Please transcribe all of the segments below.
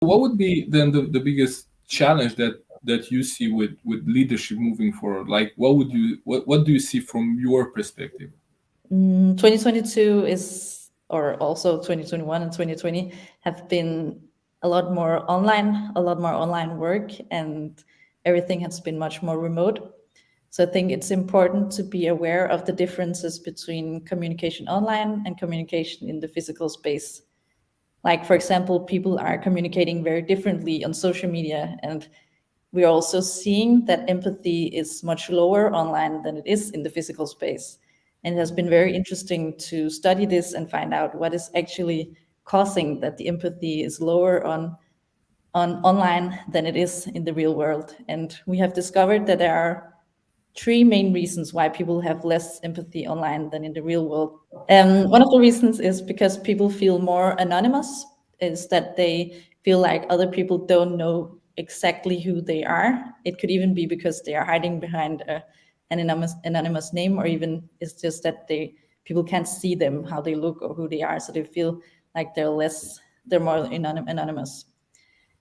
what would be then the biggest challenge that you see with leadership moving forward? Like, what do you see from your perspective? 2022 is, or also 2021 and 2020 have been a lot more online work, and everything has been much more remote. So I think it's important to be aware of the differences between communication online and communication in the physical space. Like, for example, people are communicating very differently on social media, and we're also seeing that empathy is much lower online than it is in the physical space. And it has been very interesting to study this and find out what is actually causing that the empathy is lower on online than it is in the real world. And we have discovered that there are three main reasons why people have less empathy online than in the real world. One of the reasons is because people feel more anonymous, is that they feel like other people don't know exactly who they are. It could even be because they are hiding behind an anonymous name, or even it's just that people can't see them, how they look or who they are, so they feel like they're more anonymous.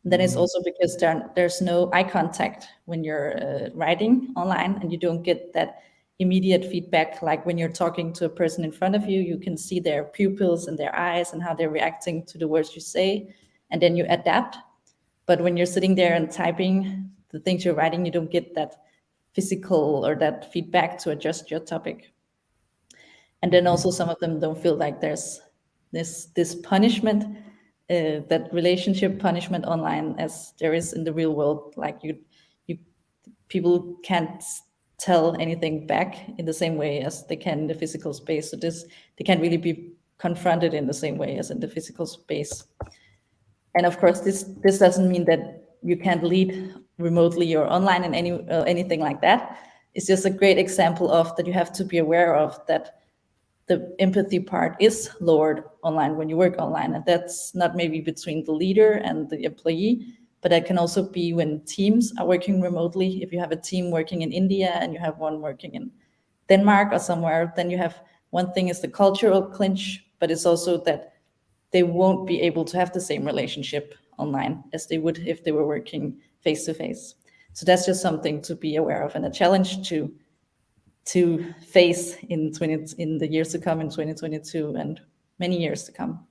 Then it's also because there's no eye contact when you're writing online, and you don't get that immediate feedback. Like when you're talking to a person in front of you, you can see their pupils and their eyes and how they're reacting to the words you say, and then you adapt. But when you're sitting there and typing the things you're writing, you don't get that physical or that feedback to adjust your topic. And then also some of them don't feel like there's this punishment, that relationship punishment online as there is in the real world. Like you people can't tell anything back in the same way as they can in the physical space. So they can't really be confronted in the same way as in the physical space. And of course, this doesn't mean that you can't lead remotely or online in anything like that. It's just a great example of that you have to be aware of, that the empathy part is lowered online when you work online. And that's not maybe between the leader and the employee, but that can also be when teams are working remotely. If you have a team working in India and you have one working in Denmark or somewhere, then you have one thing is the cultural clinch, but it's also that they won't be able to have the same relationship online as they would if they were working face to face. So that's just something to be aware of, and a challenge to face in the years to come, in 2022 and many years to come.